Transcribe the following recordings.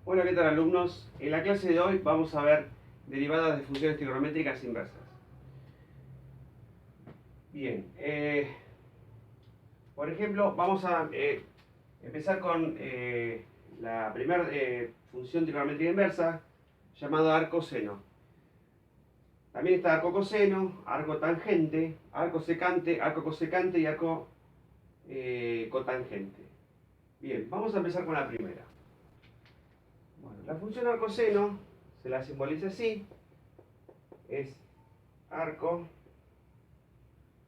Hola, ¿qué tal, alumnos? En la clase de hoy vamos a ver derivadas de funciones trigonométricas inversas. Bien, por ejemplo, vamos a empezar con la primera función trigonométrica inversa llamada arco seno. También está arco coseno, arco tangente, arco secante, arco cosecante y arco cotangente. Bien, vamos a empezar con la primera. Bueno, la función arco seno se la simboliza así. Es arco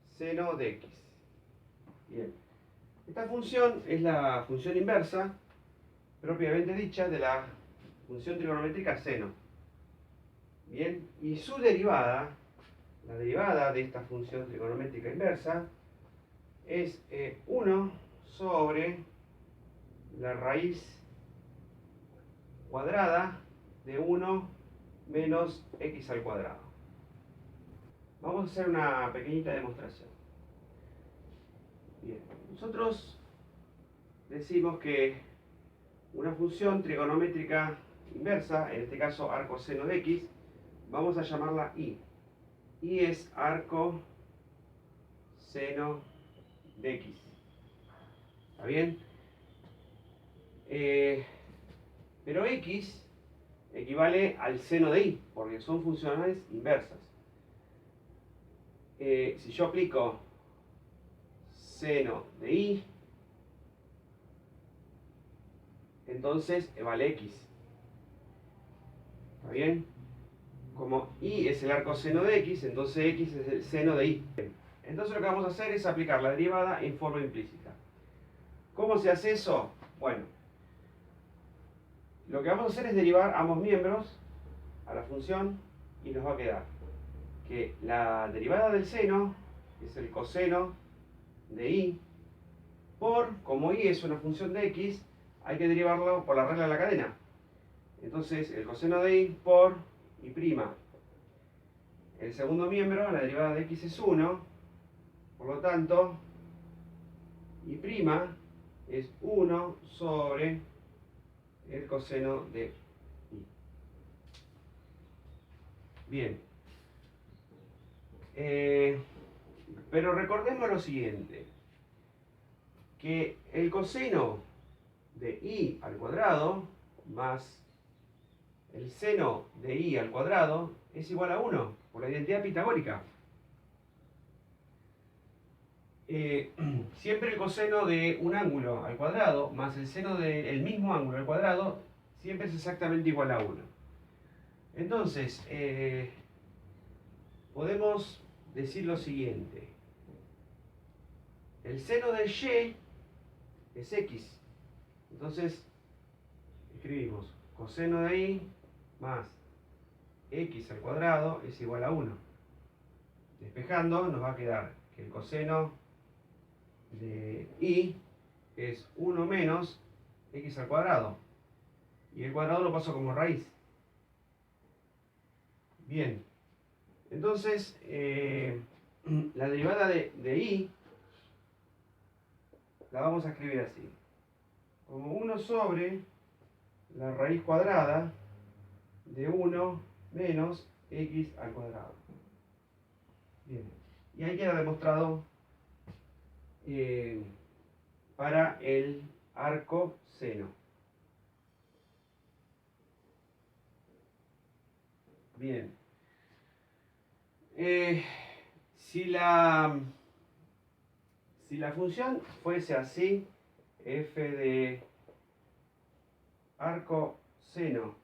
seno de x. Bien. Esta función es la función inversa, propiamente dicha, de la función trigonométrica seno. Bien. Y su derivada, la derivada de esta función trigonométrica inversa, es 1 sobre la raíz cuadrada de 1 menos x al cuadrado. Vamos a hacer una pequeñita demostración. Bien, nosotros decimos que una función trigonométrica inversa, en este caso arco seno de x, vamos a llamarla i. I es arco seno de x. ¿Está bien? Pero x equivale al seno de i, porque son funciones inversas. Si yo aplico seno de i, entonces vale x. ¿Está bien? Como i es el arco seno de x, entonces x es el seno de i. Entonces lo que vamos a hacer es aplicar la derivada en forma implícita. ¿Cómo se hace eso? Bueno, lo que vamos a hacer es derivar ambos miembros a la función y nos va a quedar que la derivada del seno es el coseno de i como i es una función de x, hay que derivarlo por la regla de la cadena. Entonces el coseno de i por i'. El segundo miembro, la derivada de x es 1, por lo tanto i' es 1 sobre el coseno de i. Bien. Pero recordemos lo siguiente, que el coseno de i al cuadrado más el seno de i al cuadrado es igual a 1, por la identidad pitagórica. Siempre el coseno de un ángulo al cuadrado más el seno del mismo ángulo al cuadrado siempre es exactamente igual a 1. Entonces, podemos decir lo siguiente. El seno de y es x. Entonces, escribimos coseno de i más x al cuadrado es igual a 1. Despejando, nos va a quedar que el coseno de i es 1 menos x al cuadrado. Y el cuadrado lo paso como raíz. Bien. Entonces, la derivada de i la vamos a escribir así. Como 1 sobre la raíz cuadrada de 1 menos x al cuadrado. Bien. Y ahí queda demostrado para el arco seno. Bien. Si la función fuese así, f de arco seno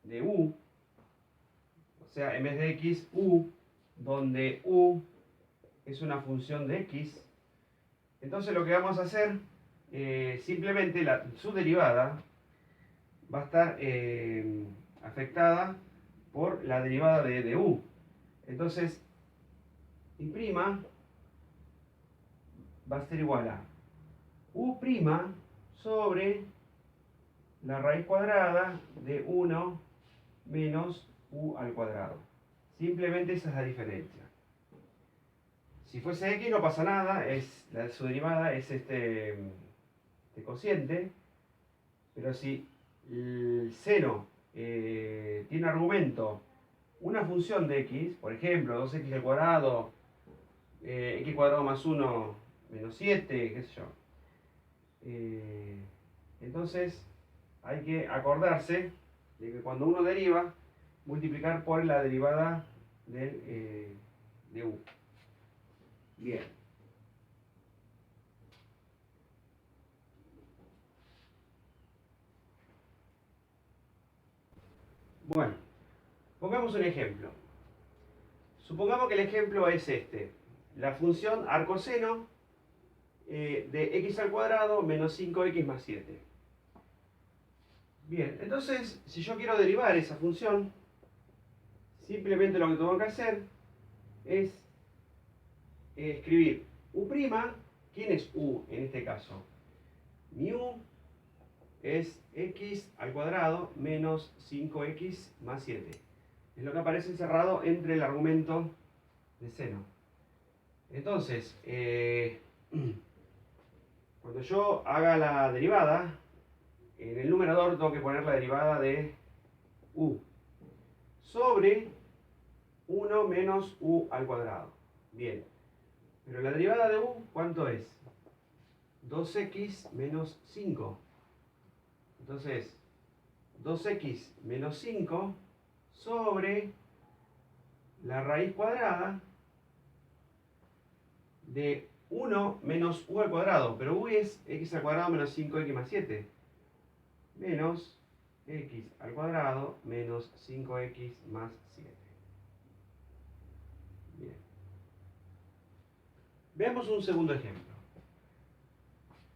de u, o sea, en vez de x, u, donde u es una función de x, entonces lo que vamos a hacer, simplemente su derivada va a estar afectada por la derivada de u. Entonces, i' va a ser igual a u' sobre la raíz cuadrada de 1 menos u al cuadrado. Simplemente esa es la diferencia. Si fuese x no pasa nada, su derivada es este cociente, pero si el seno tiene argumento una función de x, por ejemplo, 2x al cuadrado, x cuadrado más 1 menos 7, qué sé yo. Entonces hay que acordarse de que cuando uno deriva, multiplicar por la derivada de u. Bien. Bueno, pongamos un ejemplo. Supongamos que el ejemplo es este. La función arcoseno de x al cuadrado menos 5x más 7. Bien, entonces, si yo quiero derivar esa función, simplemente lo que tengo que hacer es escribir u'. ¿Quién es u en este caso? Mi u es x al cuadrado menos 5x más 7. Es lo que aparece encerrado entre el argumento de seno. Entonces, cuando yo haga la derivada, en el numerador tengo que poner la derivada de u sobre 1 menos u al cuadrado. Bien, pero la derivada de u, ¿cuánto es? 2x menos 5. Entonces, 2x menos 5 sobre la raíz cuadrada de 1 menos u al cuadrado, pero u es x al cuadrado menos 5x más 7, menos x al cuadrado menos 5x más 7. Bien. Veamos un segundo ejemplo.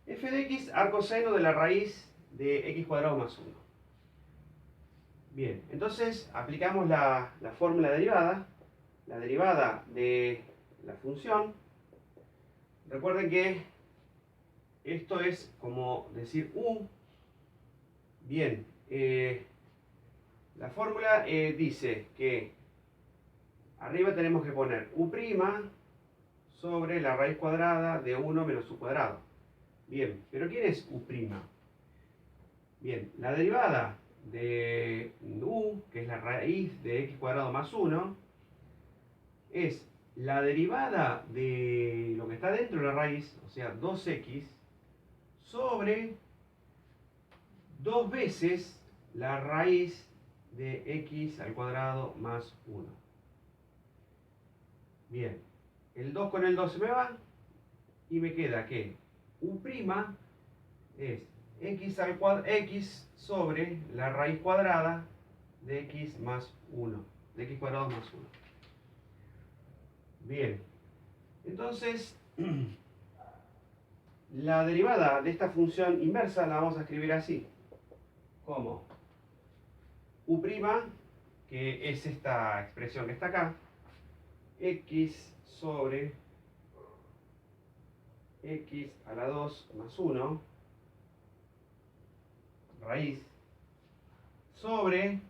F de x arcoseno de la raíz de x cuadrado más 1. Bien, entonces aplicamos la fórmula derivada, la derivada de la función. Recuerden que esto es como decir u. Bien, la fórmula dice que arriba tenemos que poner u' sobre la raíz cuadrada de 1 menos u cuadrado. Bien, pero ¿quién es u'? Bien, la derivada de u, que es la raíz de x cuadrado más 1, es la derivada de lo que está dentro de la raíz, o sea, 2x, sobre 2 veces la raíz de x al cuadrado más 1. Bien, el 2 con el 2 se me va y me queda que u' es x sobre la raíz cuadrada de x más 1, de x cuadrado más 1. Bien, entonces la derivada de esta función inversa la vamos a escribir así, como u', que es esta expresión que está acá, x sobre x a la 2 más 1, raíz, sobre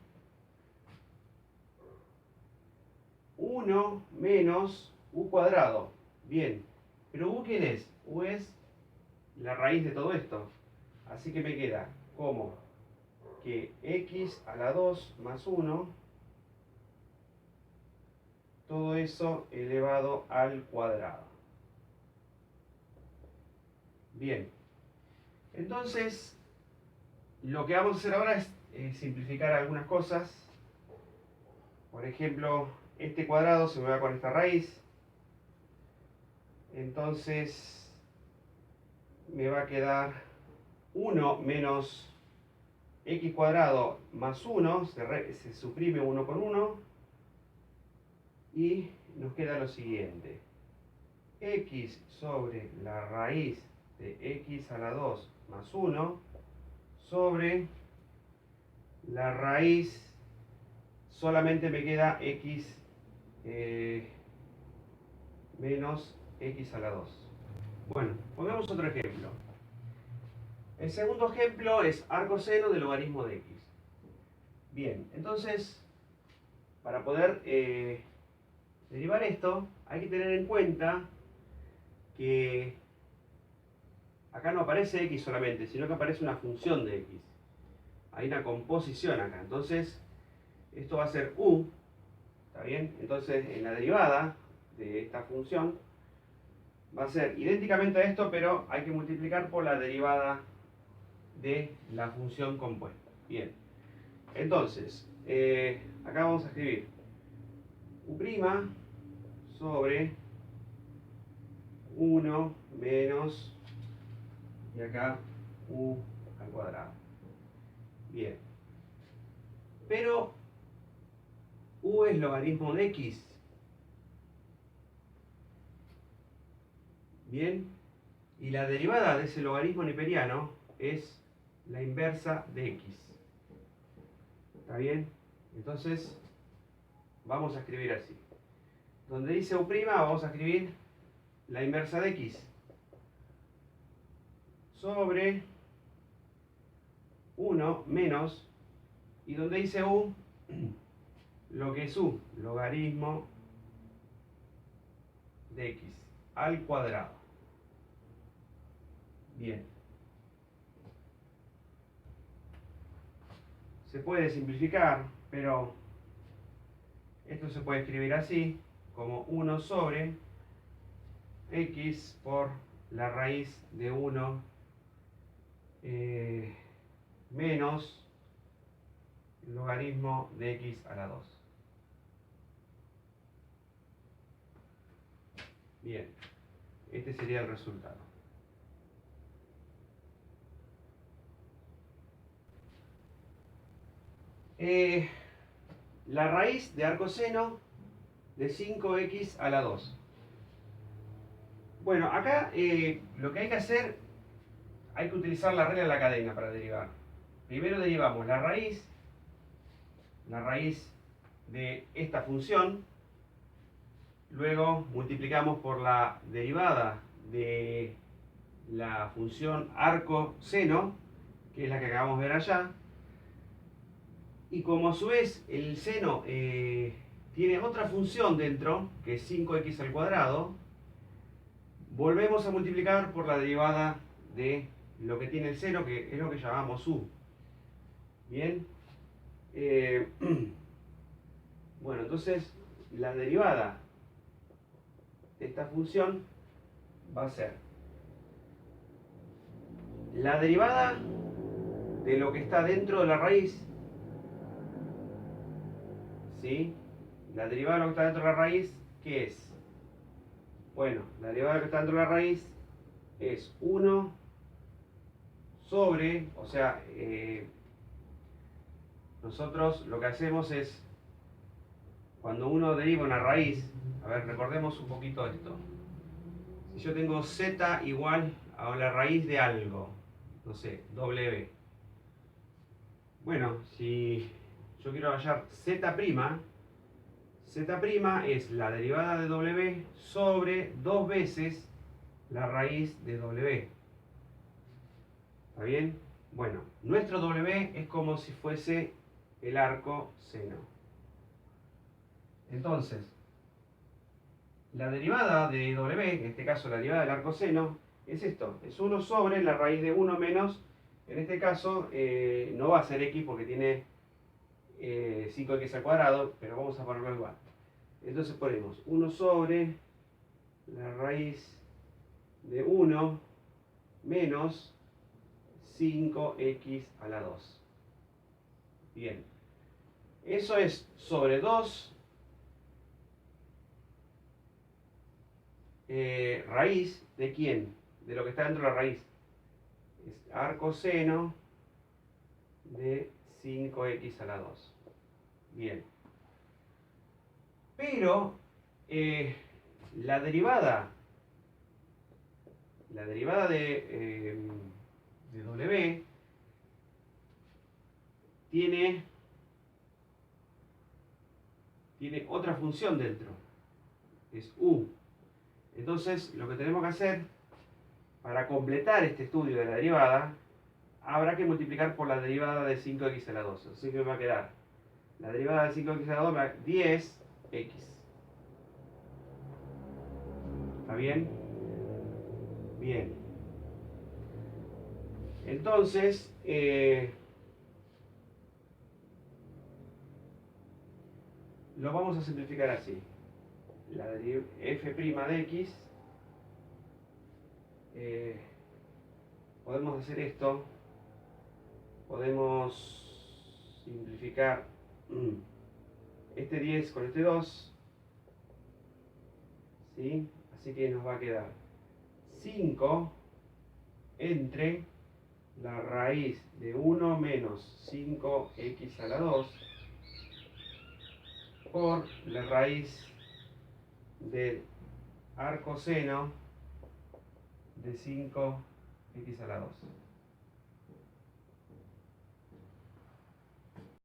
1 menos u cuadrado. Bien, pero u, ¿quién es? U es la raíz de todo esto. Así que me queda como que x a la 2 más 1, todo eso elevado al cuadrado. Bien, entonces lo que vamos a hacer ahora es simplificar algunas cosas. Por ejemplo, este cuadrado se me va con esta raíz. Entonces me va a quedar 1 menos x cuadrado más 1, se suprime 1 con 1, y nos queda lo siguiente. X sobre la raíz de x a la 2 más 1 sobre la raíz, solamente me queda x menos x a la 2. Bueno, pongamos otro ejemplo. El segundo ejemplo es arcoseno del logaritmo de x. Bien, entonces, para poder derivar esto, hay que tener en cuenta que acá no aparece x solamente, sino que aparece una función de x. Hay una composición acá. Entonces, esto va a ser u. ¿Está bien? Entonces, en la derivada de esta función va a ser idénticamente a esto, pero hay que multiplicar por la derivada de la función compuesta. Bien. Entonces, acá vamos a escribir u' sobre 1 menos, y acá u al cuadrado. Bien. Pero u es logaritmo de x. Bien. Y la derivada de ese logaritmo neperiano es la inversa de x. ¿Está bien? Entonces, vamos a escribir así. Donde dice u', vamos a escribir la inversa de x sobre 1 menos, y donde dice u, lo que es u, logaritmo de x al cuadrado. Bien. Se puede simplificar, pero esto se puede escribir así, como 1 sobre x por la raíz de 1 menos el logaritmo de x a la 2. Bien, este sería el resultado. La raíz de arcoseno de 5x a la 2. Bueno, acá lo que hay que hacer, hay que utilizar la regla de la cadena para derivar. Primero derivamos la raíz de esta función, luego multiplicamos por la derivada de la función arcoseno, que es la que acabamos de ver allá, y como a su vez el seno tiene otra función dentro, que es 5x al cuadrado, volvemos a multiplicar por la derivada de lo que tiene el seno, que es lo que llamamos u. Bien. Bueno, entonces la derivada de esta función va a ser la derivada de lo que está dentro de la raíz, ¿sí? La derivada de lo que está dentro de la raíz, ¿qué es? Bueno, la derivada de lo que está dentro de la raíz es 1 sobre, o sea, nosotros lo que hacemos es, cuando uno deriva una raíz, a ver, recordemos un poquito esto. Si yo tengo z igual a la raíz de algo, no sé, w. Bueno, si yo quiero hallar z', z' es la derivada de w sobre 2 veces la raíz de w. ¿Está bien? Bueno, nuestro w es como si fuese el arco seno. Entonces, la derivada de w, en este caso la derivada del arco seno, es esto, es 1 sobre la raíz de 1 menos, en este caso no va a ser x porque tiene 5x al cuadrado, pero vamos a ponerlo igual. Entonces ponemos 1 sobre la raíz de 1 menos 5x a la 2. Bien. Eso es sobre 2 raíz de quién? De lo que está dentro de la raíz. Es arcoseno de 5x a la 2. Bien. Pero la derivada de w tiene otra función dentro. Es u. Entonces, lo que tenemos que hacer para completar este estudio de la derivada, habrá que multiplicar por la derivada de 5x a la 2. Así que me va a quedar la derivada de 5x a la 2 me va a dar 10x. ¿Está bien? Bien. Entonces, lo vamos a simplificar así. La f' de x, podemos hacer esto, podemos simplificar este 10 con este 2, ¿sí? Así que nos va a quedar 5 entre la raíz de 1 menos 5x a la 2 por la raíz del arcoseno de 5x a la 2.